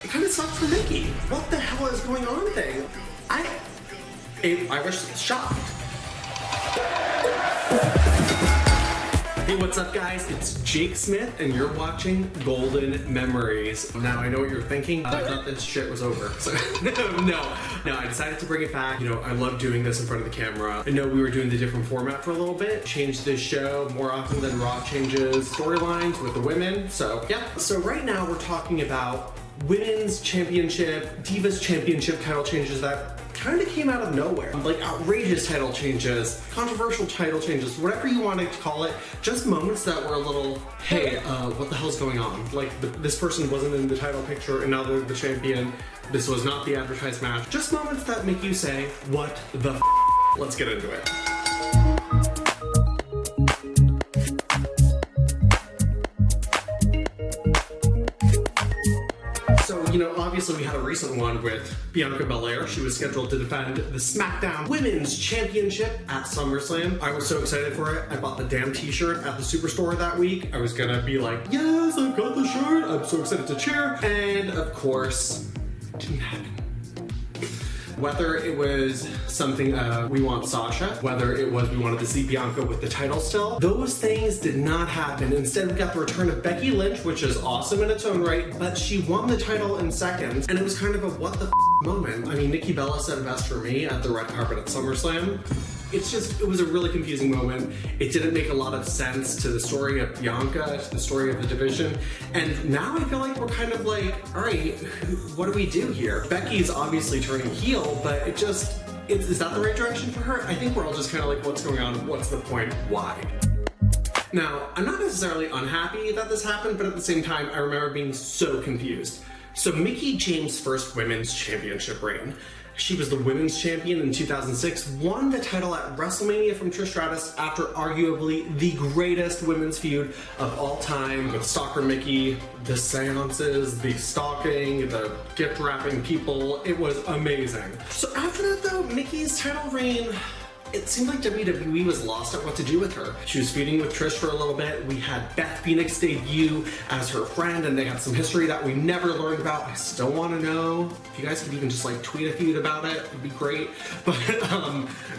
It kind of sucked for Nikki. What the hell is going on thing? I was shocked. Hey, what's up guys? It's Jake Smith and you're watching Golden Memories. Now I know what you're thinking. I thought this shit was over. So, no, I decided to bring it back. You know, I love doing this in front of the camera. I know we were doing the different format for a little bit. Changed this show more often than Raw changes storylines with the women. So yeah. So right now we're talking about Women's Championship, Divas Championship title changes that kind of came out of nowhere. Like outrageous title changes, controversial title changes, whatever you want to call it. Just moments that were a little, hey, what the hell's going on? Like this person wasn't in the title picture and now they're the champion. This was not the advertised match. Just moments that make you say, what the f***? Let's get into it. You know, obviously we had a recent one with Bianca Belair. She was scheduled to defend the SmackDown Women's Championship at SummerSlam. I was so excited for it. I bought the damn t-shirt at the Superstore that week. I was gonna be like, yes, I've got the shirt. I'm so excited to cheer. And of course, it didn't happen. Whether it was something we want Sasha, whether it was we wanted to see Bianca with the title still, those things did not happen. Instead, we got the return of Becky Lynch, which is awesome in its own right, but she won the title in seconds, and it was kind of a what the f moment. I mean, Nikki Bella said it best for me at the red carpet at SummerSlam. It was a really confusing moment. It didn't make a lot of sense to the story of Bianca, to the story of the division. And now I feel like we're kind of like, all right, what do we do here? Becky's obviously turning heel, but is that the right direction for her? I think we're all just kind of like, what's going on? What's the point? Why? Now, I'm not necessarily unhappy that this happened, but at the same time, I remember being so confused. So Mickie James' first women's championship reign. She was the women's champion in 2006, won the title at WrestleMania from Trish Stratus after arguably the greatest women's feud of all time with Stalker Mickie, the seances, the stalking, the gift wrapping people. It was amazing. So after that though, Mickie's title reign, it seemed like WWE was lost at what to do with her. She was feuding with Trish for a little bit. We had Beth Phoenix debut as her friend, and they had some history that we never learned about. I still want to know. If you guys could even just like tweet a feud about it, it'd be great. But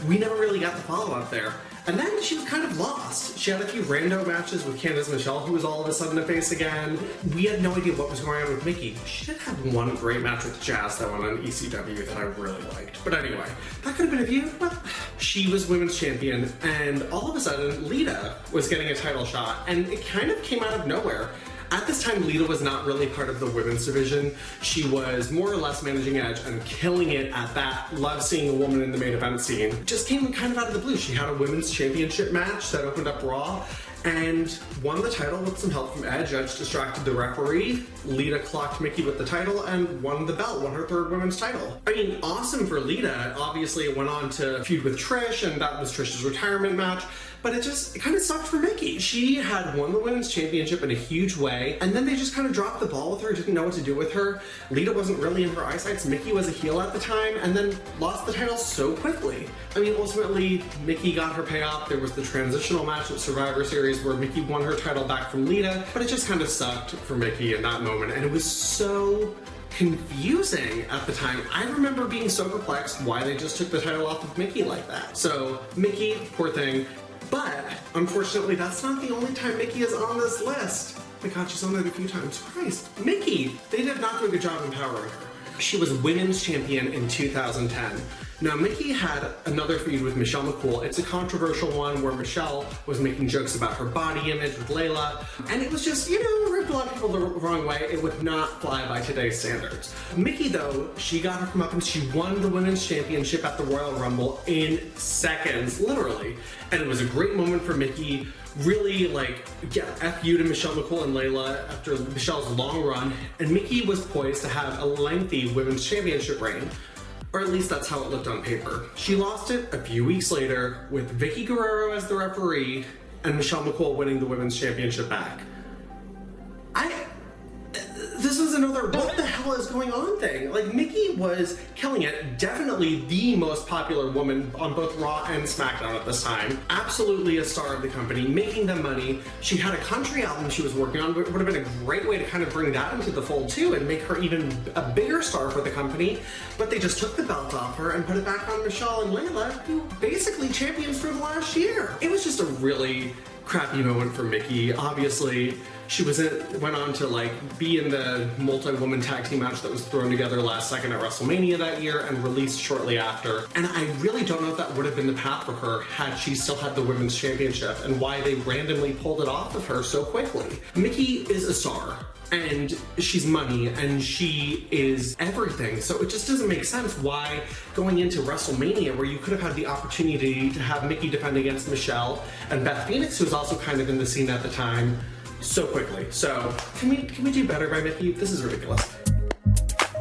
we never really got the follow-up there. And then she was kind of lost. She had a few rando matches with Candice Michelle, who was all of a sudden a face again. We had no idea what was going on with Mickie. She did have one great match with Jazz that went on ECW that I really liked. But anyway, that could have been a feud, but she was women's champion, and all of a sudden, Lita was getting a title shot, and it kind of came out of nowhere. At this time, Lita was not really part of the women's division. She was more or less managing Edge and killing it at that. Love seeing a woman in the main event scene. Just came kind of out of the blue. She had a women's championship match that opened up Raw and won the title with some help from Edge. Edge distracted the referee. Lita clocked Mickie with the title and won the belt, won her third women's title. I mean, awesome for Lita. Obviously, it went on to feud with Trish, and that was Trish's retirement match. But it kind of sucked for Mickie. She had won the women's championship in a huge way, and then they just kind of dropped the ball with her, didn't know what to do with her. Lita wasn't really in her eyesight. Mickie was a heel at the time, and then lost the title so quickly. I mean, ultimately, Mickie got her payoff. There was the transitional match at Survivor Series where Mickie won her title back from Lita, but it just kind of sucked for Mickie in that moment, and it was so confusing at the time. I remember being so perplexed why they just took the title off of Mickie like that. So, Mickie, poor thing. But, unfortunately, that's not the only time Mickie is on this list. Oh my god, she's on it a few times. Christ. Mickie! They did not do a good job empowering her. She was women's champion in 2010. Now, Mickie had another feud with Michelle McCool. It's a controversial one where Michelle was making jokes about her body image with Layla, and it was just, you know, rubbed a lot of people the wrong way. It would not fly by today's standards. Mickie, though, she got her comeuppance. She won the women's championship at the Royal Rumble in seconds, literally. And it was a great moment for Mickie. Really, like, yeah, F you to Michelle McCool and Layla after Michelle's long run, and Mickie was poised to have a lengthy women's championship reign. Or at least that's how it looked on paper. She lost it a few weeks later with Vicky Guerrero as the referee and Michelle McCool winning the women's championship back. This was another what the hell is going on thing. Like, Mickie was killing it. Definitely the most popular woman on both Raw and SmackDown at this time. Absolutely a star of the company, making them money. She had a country album she was working on, but it would have been a great way to kind of bring that into the fold too and make her even a bigger star for the company. But they just took the belt off her and put it back on Michelle and Layla, who basically champions for the last year. It was just a really crappy moment for Mickie. Obviously, she went on to like be in the multi-woman tag team match that was thrown together last second at WrestleMania that year and released shortly after. And I really don't know if that would have been the path for her had she still had the women's championship and why they randomly pulled it off of her so quickly. Mickie is a star. And she's money, and she is everything. So it just doesn't make sense why going into WrestleMania, where you could have had the opportunity to have Mickie defend against Michelle and Beth Phoenix, who was also kind of in the scene at the time, so quickly. So can we do better by Mickie? This is ridiculous.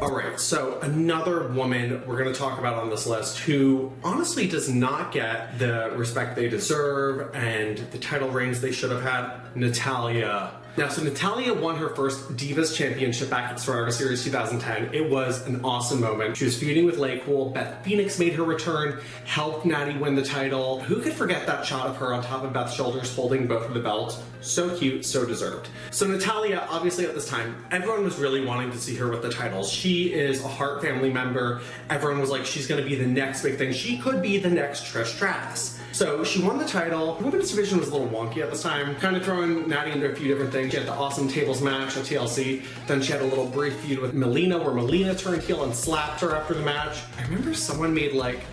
All right, so another woman we're going to talk about on this list who honestly does not get the respect they deserve and the title reigns they should have had, Natalya. Now, so Natalya won her first Divas Championship back at Survivor Series 2010. It was an awesome moment. She was feuding with Cool. Beth Phoenix made her return, helped Natty win the title. Who could forget that shot of her on top of Beth's shoulders holding both of the belts? So cute, so deserved. So Natalya, obviously at this time, everyone was really wanting to see her with the titles. She is a Hart family member. Everyone was like, she's gonna be the next big thing. She could be the next Trish Stratus. So she won the title. The women's division was a little wonky at this time, kind of throwing Natty into a few different things. She had the awesome tables match at TLC. Then she had a little brief feud with Melina where Melina turned heel and slapped her after the match. I remember someone made like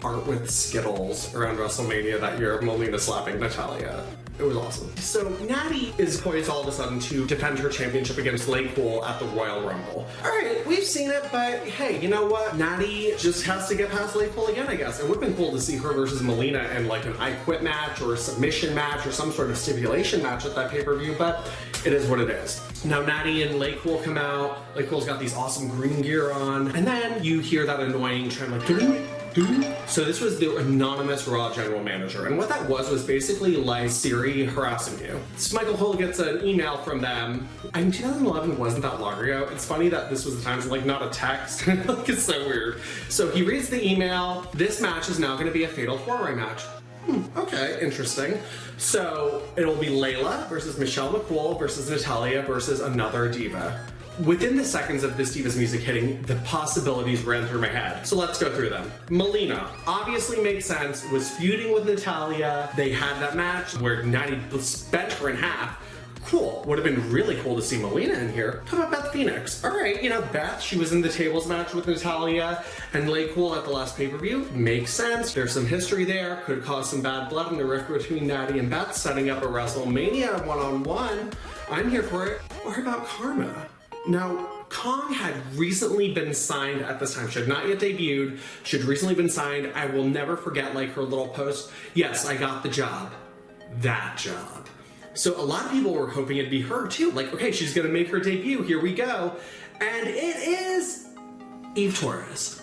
art with Skittles around WrestleMania that year of Melina slapping Natalya. It was awesome. So Natty is poised all of a sudden to defend her championship against Cool at the Royal Rumble. All right, we've seen it, but hey, you know what? Natty just has to get past Cool again, I guess. It would have been cool to see her versus Melina in like an I Quit match or a submission match or some sort of stipulation match at that pay-per-view, but it is what it is. Now Natty and Cool come out. Cool's got these awesome green gear on, and then you hear that annoying chime like, so this was the anonymous Raw general manager, and what that was basically like Siri harassing you. So Michael Cole gets an email from them. I mean, 2011 wasn't that long ago. It's funny that this was the time, so like not a text. Like, it's so weird. So he reads the email. This match is now going to be a fatal four-way match. Okay, interesting. So it'll be Layla versus Michelle McCool versus Natalya versus another diva. Within the seconds of this Divas music hitting, the possibilities ran through my head. So let's go through them. Melina, obviously makes sense, was feuding with Natalya. They had that match where Natty bent her in half. Cool. Would have been really cool to see Melina in here. How about Beth Phoenix? All right, you know, Beth, she was in the tables match with Natalya and Cool at the last pay-per-view. Makes sense. There's some history there. Could cause some bad blood in the rift between Natty and Beth, setting up a WrestleMania one-on-one. I'm here for it. What about Karma? Now, Kong had recently been signed at this time. She had not yet debuted. She had recently been signed. I will never forget like her little post. Yes, I got the job. That job. So a lot of people were hoping it'd be her too. Like, okay, she's gonna make her debut. Here we go. And it is Eve Torres.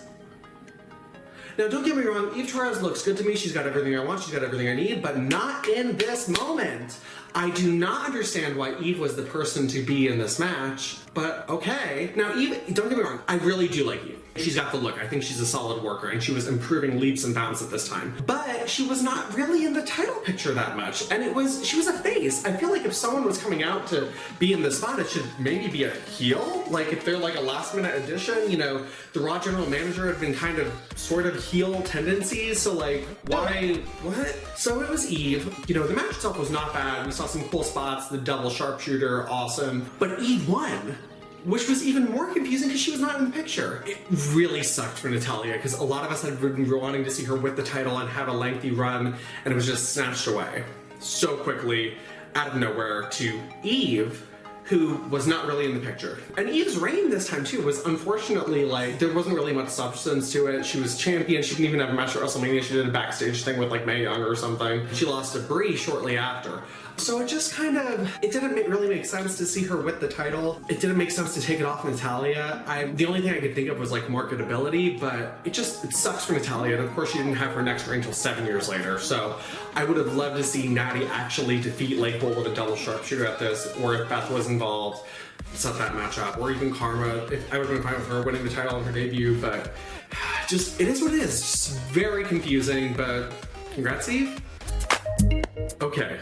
Now, don't get me wrong, Eve Torres looks good to me. She's got everything I want, she's got everything I need, but not in this moment. I do not understand why Eve was the person to be in this match, but okay. Now, Eve, don't get me wrong, I really do like Eve. She's got the look. I think she's a solid worker, and she was improving leaps and bounds at this time. But she was not really in the title picture that much, and she was a face. I feel like if someone was coming out to be in this spot, it should maybe be a heel. Like if they're like a last-minute addition, you know, the Raw general manager had been kind of sort of heel tendencies, so like, why, what? So it was Eve. You know, the match itself was not bad. We saw some cool spots, the double sharpshooter, awesome. But Eve won, which was even more confusing because she was not in the picture. It really sucked for Natalya because a lot of us had been wanting to see her with the title and have a lengthy run, and it was just snatched away so quickly out of nowhere to Eve, who was not really in the picture. And Eve's reign this time too was unfortunately like, there wasn't really much substance to it. She was champion, she didn't even have a match at WrestleMania, she did a backstage thing with like Mae Young or something. She lost to Brie shortly after. So it just kind of, it didn't really make sense to see her with the title. It didn't make sense to take it off Natalya. The only thing I could think of was like marketability, but it sucks for Natalya. And of course she didn't have her next reign until 7 years later. So I would have loved to see Natty actually defeat Lake Bowl with a double sharpshooter at this, or if Beth was involved, set that match up, or even Karma. I would have been fine with her winning the title on her debut, but just, it is what it is. Just very confusing, but congrats, Eve. Okay,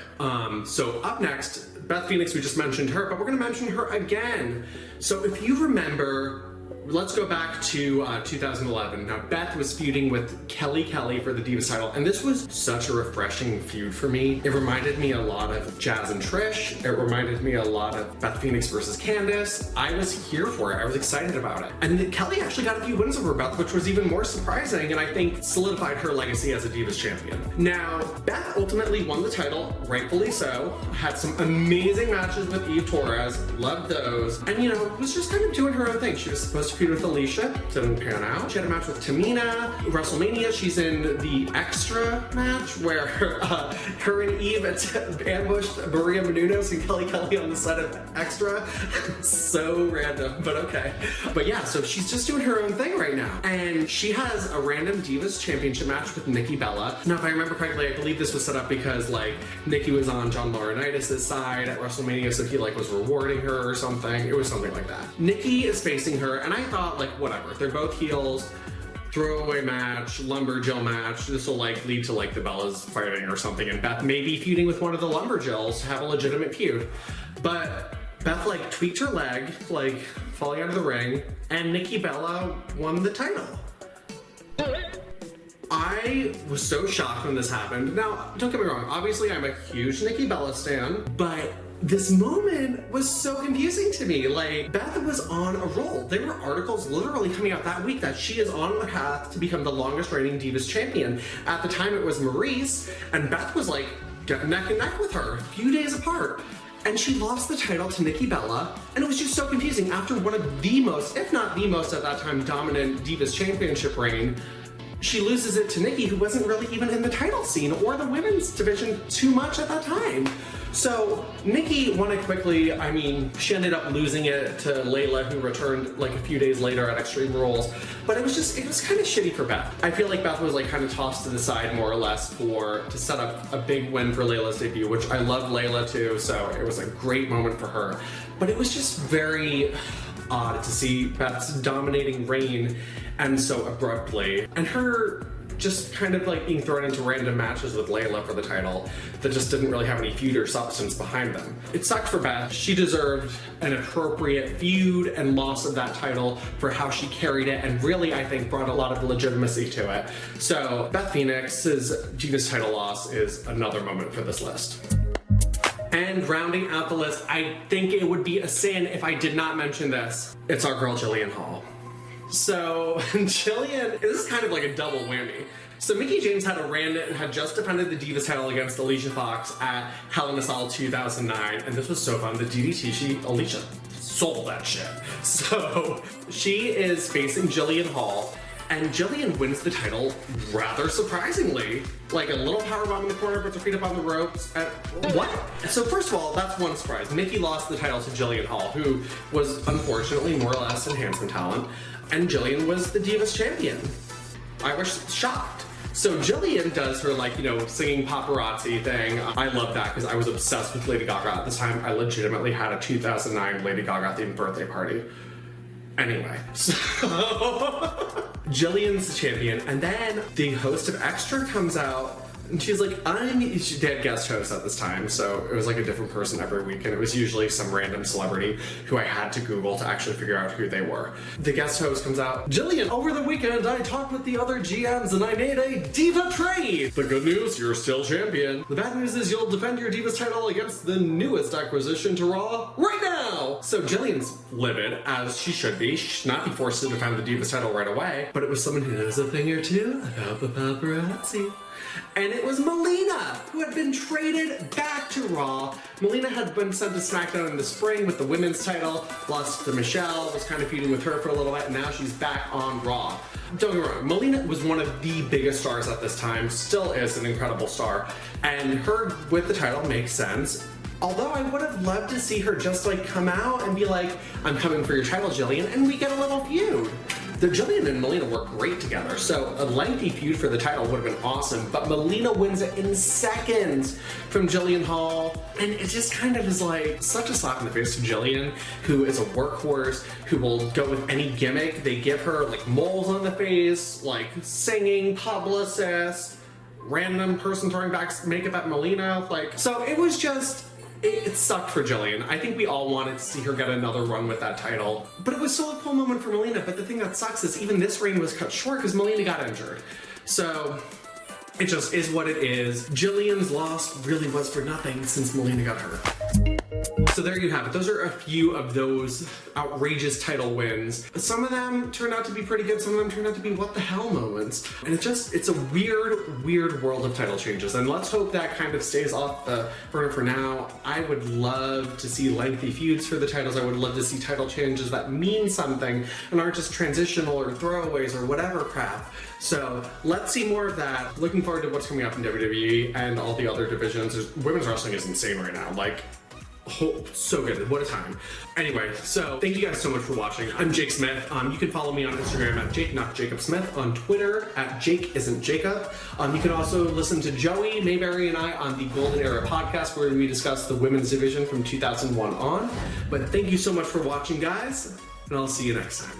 so up next, Beth Phoenix, we just mentioned her, but we're gonna mention her again. So if you remember, let's go back to 2011. Now, Beth was feuding with Kelly for the Divas title, and this was such a refreshing feud for me. It reminded me a lot of Jazz and Trish. It reminded me a lot of Beth Phoenix versus Candice. I was here for it. I was excited about it. And Kelly actually got a few wins over Beth, which was even more surprising, and I think solidified her legacy as a Divas champion. Now, Beth ultimately won the title, rightfully so. Had some amazing matches with Eve Torres. Loved those. And, you know, was just kind of doing her own thing. She was supposed to feud with Alicia, didn't pan out. She had a match with Tamina. WrestleMania, she's in the extra match where her and Eve ambushed Maria Menounos and Kelly on the set of Extra. So random, but okay. But yeah, so she's just doing her own thing right now. And she has a random Divas Championship match with Nikki Bella. Now, if I remember correctly, I believe this was set up because like Nikki was on John Laurinaitis' side at WrestleMania, so he like was rewarding her or something. It was something like that. Nikki is facing her, and I thought like, whatever, they're both heels, throwaway match, lumberjill match. This will like lead to like the Bellas fighting or something, and Beth maybe feuding with one of the lumberjills to have a legitimate feud. But Beth like tweaked her leg, like falling out of the ring, and Nikki Bella won the title. I was so shocked when this happened. Now, don't get me wrong, obviously I'm a huge Nikki Bella stan, but this moment was so confusing to me. Like, Beth was on a roll. There were articles literally coming out that week that she is on the path to become the longest reigning Divas champion. At the time it was Maurice, and Beth was like neck and neck with her, a few days apart. And she lost the title to Nikki Bella, and it was just so confusing after one of the most, if not the most at that time, dominant Divas Championship reign. She loses it to Nikki, who wasn't really even in the title scene or the women's division too much at that time. So Nikki won it quickly. I mean, she ended up losing it to Layla, who returned like a few days later at Extreme Rules. But it was kind of shitty for Beth. I feel like Beth was like kind of tossed to the side more or less to set up a big win for Layla's debut, which I love Layla too, so it was a great moment for her. But it was just very odd to see Beth's dominating reign and so abruptly, and her just kind of like being thrown into random matches with Layla for the title that just didn't really have any feud or substance behind them. It sucked for Beth. She deserved an appropriate feud and loss of that title for how she carried it, and really, I think, brought a lot of legitimacy to it. So Beth Phoenix's Divas title loss is another moment for this list. And rounding out the list, I think it would be a sin if I did not mention this. It's our girl Jillian Hall. So Jillian, this is kind of like a double whammy. So Mickie James had just defended the Divas title against Alicia Fox at Hell in a Cell 2009, and this was so fun. The DDT, Alicia sold that shit. So she is facing Jillian Hall, and Jillian wins the title rather surprisingly. Like a little powerbomb in the corner, puts her feet up on the ropes. What? So first of all, that's one surprise. Nikki lost the title to Jillian Hall, who was unfortunately more or less enhancement talent, and Jillian was the Divas champion. I was shocked. So Jillian does her like, you know, singing paparazzi thing. I love that because I was obsessed with Lady Gaga at this time. I legitimately had a 2009 Lady Gaga themed birthday party. Anyway, so Jillian's the champion, and then the host of Extra comes out, and she's like, she had guest hosts at this time, so it was like a different person every week, and it was usually some random celebrity who I had to Google to actually figure out who they were. The guest host comes out, Jillian, over the weekend I talked with the other GMs and I made a Diva trade. The good news, you're still champion. The bad news is you'll defend your Divas title against the newest acquisition to Raw right now. title. So Jillian's livid, as she should be. She should not be forced to defend the Divas title right away. But it was someone who knows a thing or two about the paparazzi. And it was Melina, who had been traded back to Raw. Melina had been sent to SmackDown in the spring with the women's title, lost to Michelle, was kind of feuding with her for a little bit, and now she's back on Raw. Don't get me wrong, Melina was one of the biggest stars at this time, still is an incredible star, and her with the title makes sense. Although I would have loved to see her just like come out and be like, I'm coming for your title, Jillian, and we get a little feud. The Jillian and Melina work great together, so a lengthy feud for the title would have been awesome, but Melina wins it in seconds from Jillian Hall, and it just kind of is like such a slap in the face to Jillian, who is a workhorse, who will go with any gimmick. They give her like moles on the face, like singing, publicist, random person throwing back makeup at Melina, like, so it was just, it sucked for Jillian. I think we all wanted to see her get another run with that title. But it was still a cool moment for Melina, but the thing that sucks is even this reign was cut short because Melina got injured. So it just is what it is. Jillian's loss really was for nothing since Melina got hurt. So there you have it. Those are a few of those outrageous title wins. Some of them turned out to be pretty good. Some of them turned out to be what the hell moments. And it's a weird world of title changes. And let's hope that kind of stays off the burner for now. I would love to see lengthy feuds for the titles. I would love to see title changes that mean something and aren't just transitional or throwaways or whatever crap. So let's see more of that. Looking forward to what's coming up in WWE and all the other divisions. Women's wrestling is insane right now. Like, oh, so good. What a time. Anyway, so thank you guys so much for watching. I'm Jake Smith. You can follow me on Instagram at Jake, not Jacob Smith, on Twitter at Jake Isn't Jacob. You can also listen to Joey, Mayberry, and I on the Golden Era podcast, where we discuss the women's division from 2001 on. But thank you so much for watching, guys, and I'll see you next time.